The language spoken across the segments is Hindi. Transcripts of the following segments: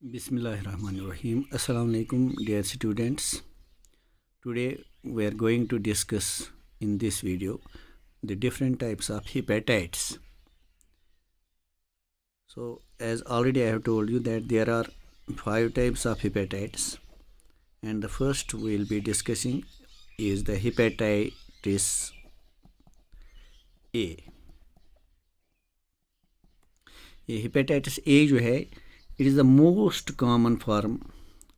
Bismillahirrahmanirrahim. Assalamu alaikum, dear students. Today we are going to discuss in this video the different types of hepatitis. So, as already I have told you that there are 5 types of hepatitis, and the first we will be discussing is the hepatitis A. ये hepatitis A जो है, it is the most common form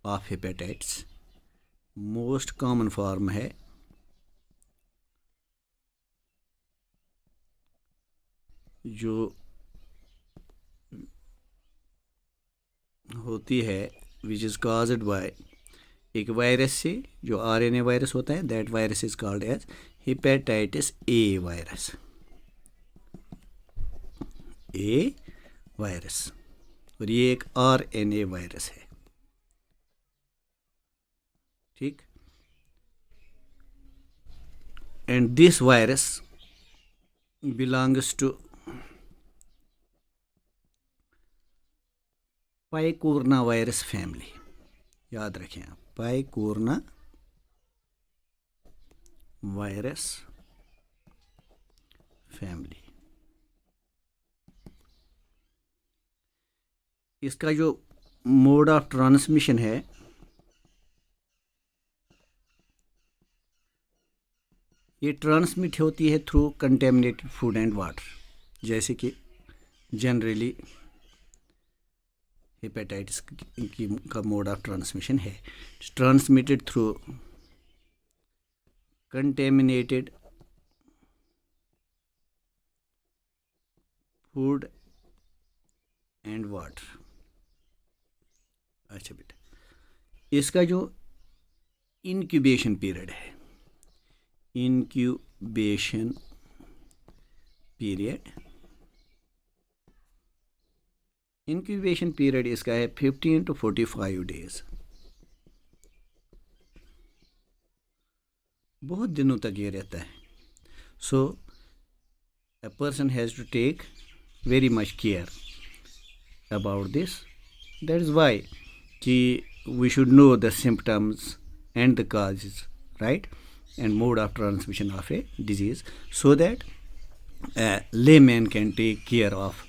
of hepatitis. Most common form है जो होती है विच इज़ काज्ड बाय एक वायरस से, जो RNA वायरस होता है, that virus is called as hepatitis A virus. A virus, और ये एक RNA वायरस है. ठीक. And this virus belongs to picorna virus family. याद रखें आप, पाइकोरना वायरस फैमिली. इसका जो मोड ऑफ ट्रांसमिशन है, ये ट्रांसमिट होती है through contaminated food and water. जैसे कि जनरली हेपेटाइटिस का मोड ऑफ ट्रांसमिशन है, transmitted through contaminated food and water. अच्छा बेटा, इसका जो इंक्यूबेशन पीरियड है, इंक्यूबेशन पीरियड इसका है 15 to 45 डेज. बहुत दिनों तक ये रहता है. सो a person has to take very much care about this. That is why we should know the symptoms and the causes, right, and mode of transmission of a disease, so that a layman can take care of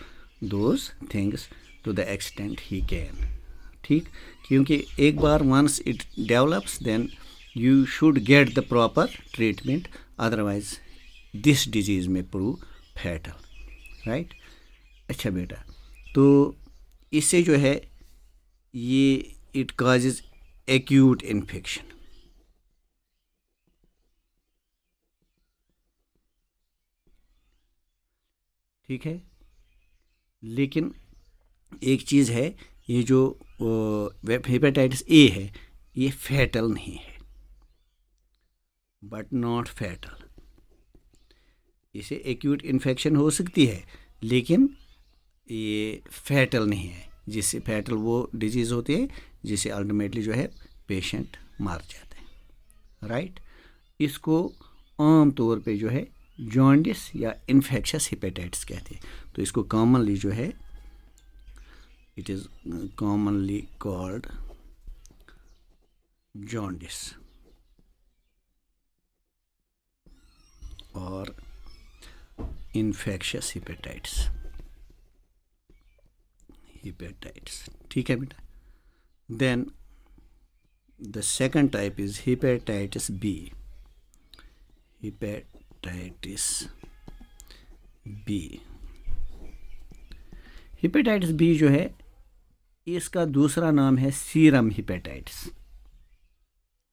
those things to the extent he can. ठीक. क्योंकि एक बार once it develops, then you should get the proper treatment, otherwise this disease may prove fatal, right. अच्छा बेटा, तो इससे जो है ये it causes acute infection. ठीक है. लेकिन एक चीज़ है, ये जो हेपेटाइटिस ए है, ये फैटल नहीं है, बट नॉट फैटल. इसे एक्यूट इन्फेक्शन हो सकती है, लेकिन ये फैटल नहीं है. जिससे फैटल वो डिजीज़ होती है जिससे अल्टीमेटली जो है पेशेंट मार जाते हैं, राइट. इसको आम तौर पे जो है जॉन्डिस या इन्फेक्शस हेपेटाइटिस कहते हैं. तो इसको कॉमनली जो है, it is commonly called jaundice और इन्फेक्शस हेपेटाइटिस. ठीक है बेटा. Then the second type is hepatitis B. Hepatitis B जो है, इसका दूसरा नाम है सीरम हेपेटाइटिस.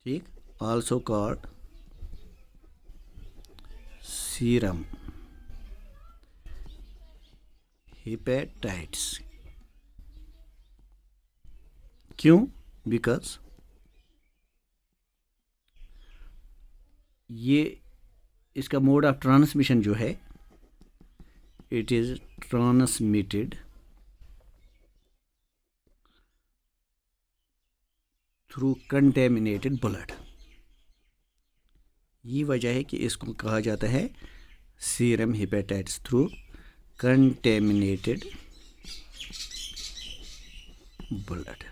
ठीक. Also called serum hepatitis. क्यों? बिकॉज ये इसका मोड ऑफ ट्रांसमिशन जो है, it is transmitted through contaminated blood. ये वजह है कि इसको कहा जाता है serum hepatitis through contaminated blood.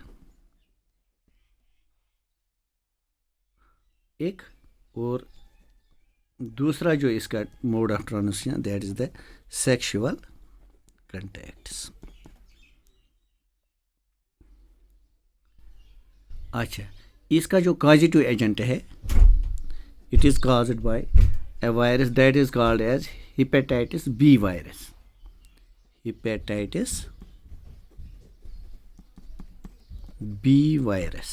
एक और दूसरा जो इसका mode of transmission, that is the sexual contacts. अच्छा, इसका जो कॉजेटिव एजेंट है, it is caused by a virus that is called as hepatitis B virus. Hepatitis B virus.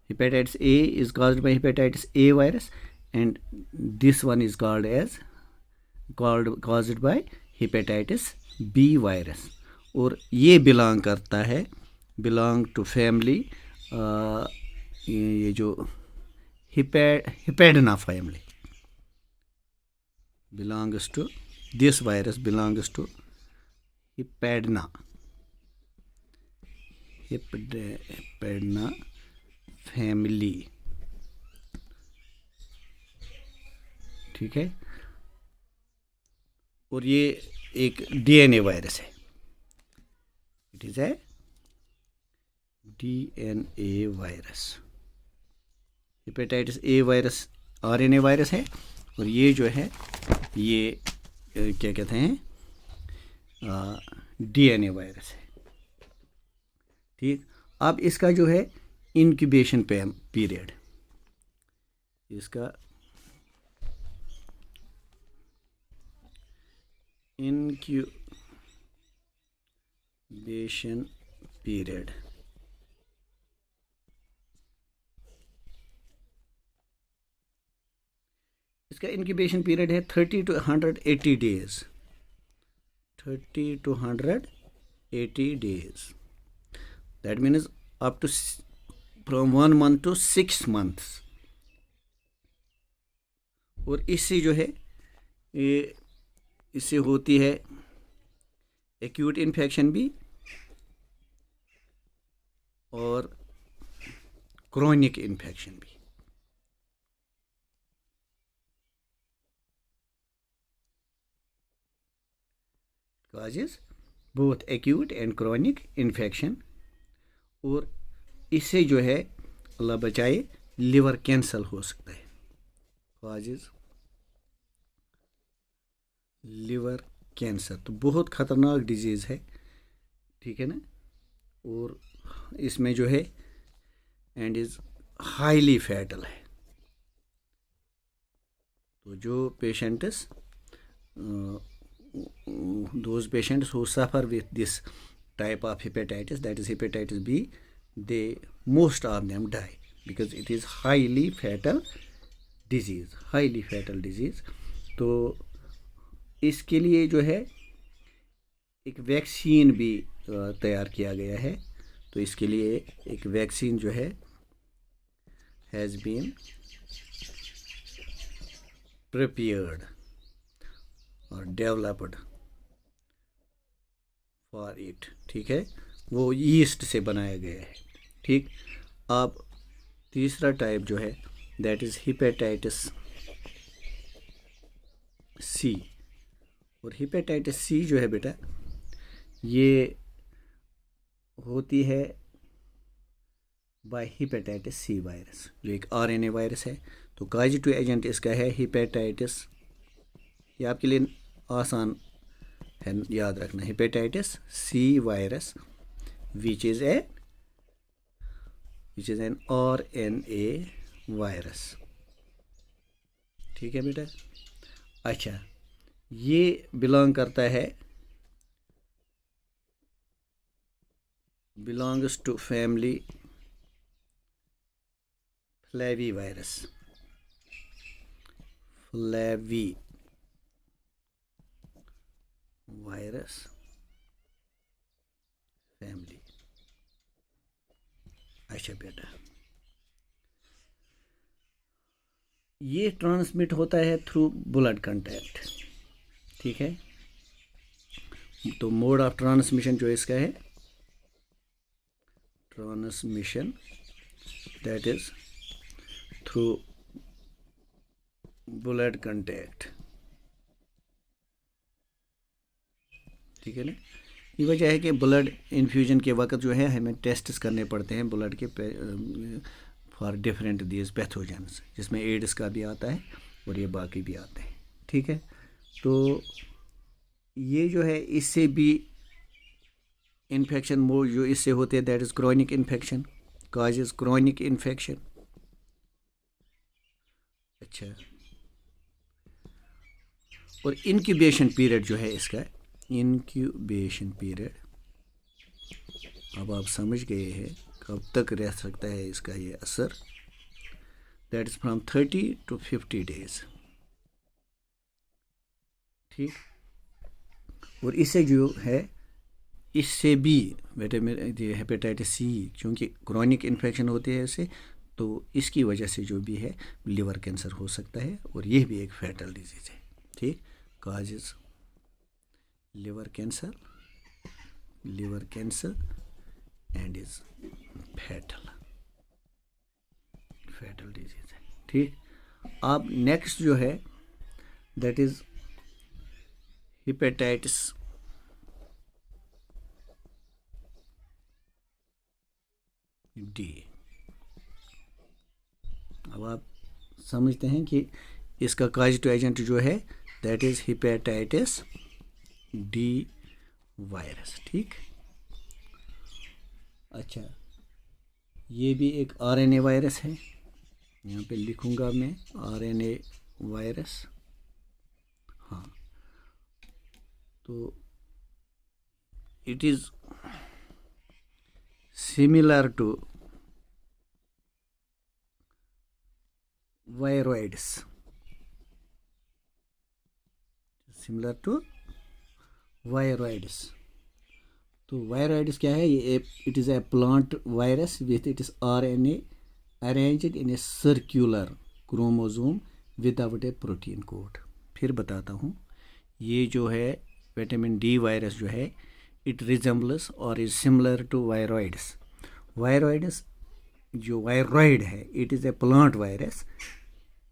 Hepatitis A is caused by hepatitis A virus, and this one is caused by hepatitis B virus. और ये बिलोंग टू फैमिली, ये जो hepadna family belongs to, this virus belongs to hepadna family. ठीक है, और ये एक डीएनए वायरस है। It is a DNA virus. Hepatitis A virus RNA virus है, और ये जो है ये क्या कहते हैं, डीएनए वायरस है। ठीक, अब इसका जो है इंक्यूबेशन पीरियड, इसका इंक्यूबेशन पीरियड, इसका इंक्यूबेशन पीरियड है 30 to 180 days. 30 to 180 days, that means up to from 1 month to 6 months। और इससे जो है इससे होती है एक्यूट इन्फेक्शन भी और क्रोनिक इन्फेक्शन भी। causes both acute and chronic infection। और इससे जो है अल्लाह बचाए लिवर कैंसर हो सकता है। causes लिवर कैंसर तो बहुत ख़तरनाक डिजीज़ है, ठीक है ना। और इसमें जो है एंड इज़ हाईली फैटल है। तो जो patients those patients who suffer with this type of hepatitis, that is hepatitis B, most of them die because it is highly fatal disease। तो इसके लिए जो है एक वैक्सीन भी तैयार किया गया है। तो इसके लिए एक वैक्सीन जो है हैज़ बीन प्रिपेयर्ड और डेवलप्ड फॉर इट। ठीक है, वो यीस्ट से बनाया गया है। ठीक, अब तीसरा टाइप जो है दैट इज़ हेपेटाइटिस सी। और हेपेटाइटिस सी जो है बेटा, ये होती है बाय हेपेटाइटिस सी वायरस, जो एक आरएनए वायरस है। तो कॉजेटिव एजेंट इसका है हेपेटाइटिस, ये आपके लिए आसान है याद रखना, hepatitis C virus which is an RNA virus. ठीक है बेटा। अच्छा, ये belongs to family flavi virus, family. अच्छा बेटा, ये ट्रांसमिट होता है थ्रू ब्लड कंटैक्ट। ठीक है, तो मोड ऑफ ट्रांसमिशन जो इसका है, transmission that is through blood contact. ठीक है ना। ये वजह है कि ब्लड इन्फ्यूजन के वक्त जो है हमें टेस्ट करने पड़ते हैं ब्लड के फॉर डिफरेंट दीज पैथोजेंस, जिसमें एड्स का भी आता है और ये बाकी भी आते हैं। ठीक है, तो ये जो है इससे भी इन्फेक्शन वो जो इससे होते हैं, that is chronic infection, causes chronic infection. अच्छा, और इंक्यूबेशन पीरियड जो है इसका, इंक्यूबेशन पीरियड, अब आप समझ गए हैं कब तक रह सकता है इसका ये असर, that is from 30 to 50 days। ठीक, और इससे जो है इससे भी विटामिन हेपेटाइटिस सी, क्योंकि क्रॉनिक इन्फेक्शन होती है इससे, तो इसकी वजह से जो भी है लिवर कैंसर हो सकता है, और यह भी एक फैटल डिजीज़ है। ठीक, causes liver cancer and is fatal disease है। ठीक, अब नेक्स्ट जो है दैट इज़ हेपेटाइटिस डी। अब आप समझते हैं कि इसका काजिटिव एजेंट जो है that is hepatitis D virus. ठीक, अच्छा, ये भी एक आरएनए वायरस है, यहाँ पे लिखूँगा मैं आरएनए वायरस। हाँ, तो it is similar to viroids, तो वायरॉइड्स क्या है, ये it is a plant virus with it is RNA arranged in a circular chromosome without a protein code. फिर बताता हूँ, ये जो है विटामिन डी वायरस जो है, इट रिजेंबल्स और इज सिमिलर टू वायरॉइड्स जो वायरॉइड है, it is a plant virus.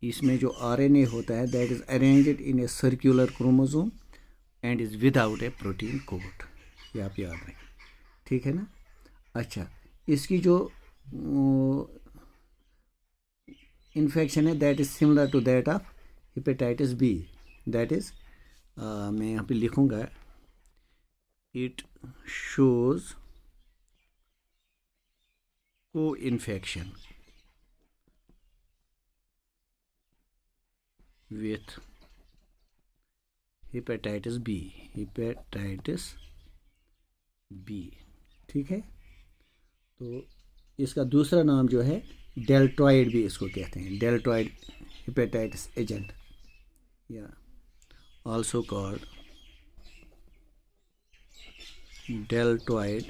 इसमें जो आरएनए होता है that is arranged in a circular chromosome and is without a protein code, ये आप याद रखें। ठीक है ना। अच्छा, इसकी जो इन्फेक्शन है that is similar to that of hepatitis B, that is मैं यहाँ पे लिखूँगा, it shows co-infection with hepatitis B. ठीक है, तो इसका दूसरा नाम जो है डेल्टॉइड भी इसको कहते हैं, डेल्टॉइड हेपेटाइटिस एजेंट, या also called deltoid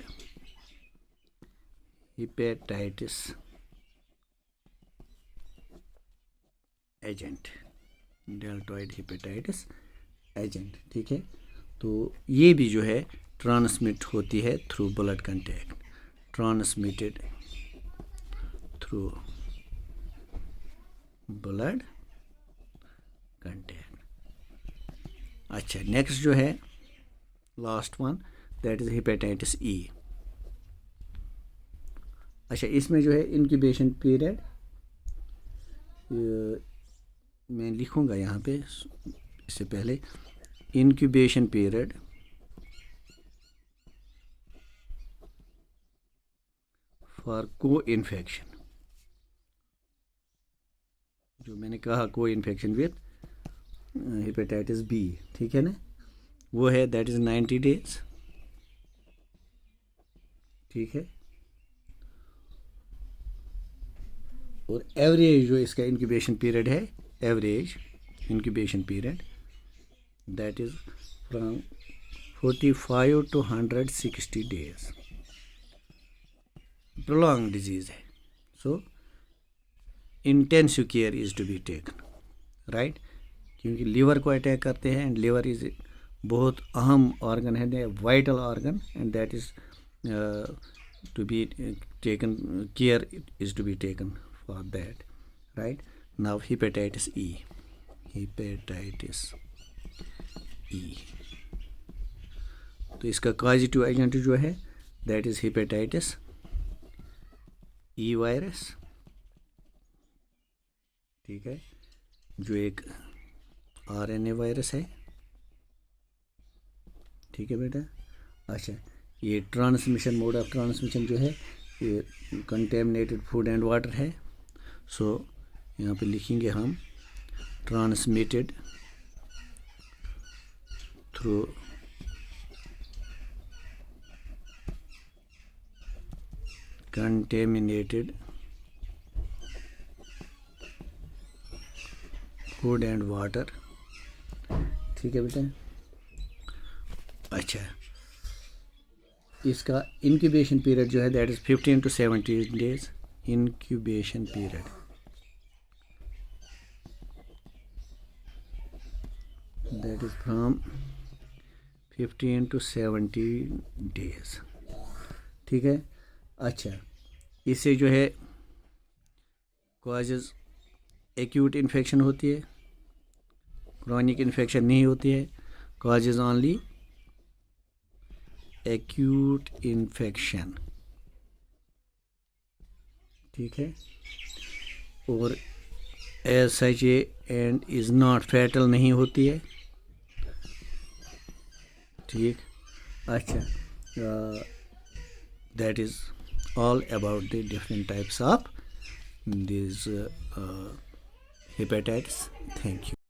hepatitis agent, deltoid hepatitis agent. ठीक है, तो ये भी जो है ट्रांसमिट होती है through blood contact, transmitted through blood contact. अच्छा, नेक्स्ट जो है last one that is hepatitis E. अच्छा, इसमें जो है इंक्यूबेशन पीरियड मैं लिखूँगा यहाँ पे इससे पहले, इंक्यूबेशन पीरियड फॉर को इन्फेक्शन, जो मैंने कहा को इन्फेक्शन विथ हेपेटाइटिस बी, ठीक है ना, वो है दैट इज़ 90 days। ठीक है, और एवरेज जो इसका इंक्यूबेशन पीरियड है, average incubation period that is from 45 to 160 days। Prolong disease है, so intensive care is to be taken, right, क्योंकि लीवर को अटैक करते हैं एंड लीवर इज़ बहुत अहम ऑर्गन है, vital organ, and that is to be taken, care is to be taken for that, right? Now hepatitis E, तो इसका कॉजेटिव एजेंट जो है that is hepatitis E virus, ठीक है, जो एक आरएनए वायरस है, ठीक है बेटा। अच्छा, ये ट्रांसमिशन, मोड ऑफ ट्रांसमिशन जो है ये कंटेमिनेटेड फूड एंड वाटर है। सो यहाँ पे लिखेंगे हम transmitted through contaminated food and water, ठीक है बेटा। अच्छा, इसका इंक्यूबेशन पीरियड जो है that is 15 to 17 days. Incubation period that is from 15 to 17 days, ठीक है। अच्छा, इससे जो है कॉजेज एक्यूट इन्फेक्शन होती है, क्रॉनिक इन्फेक्शन नहीं होती है, कॉजेज ओनली एक्यूट इन्फेक्शन, ठीक है। और as such and is not fatal नहीं होती है, ठीक। अच्छा, that is all about the different types of these hepatitis. Thank you.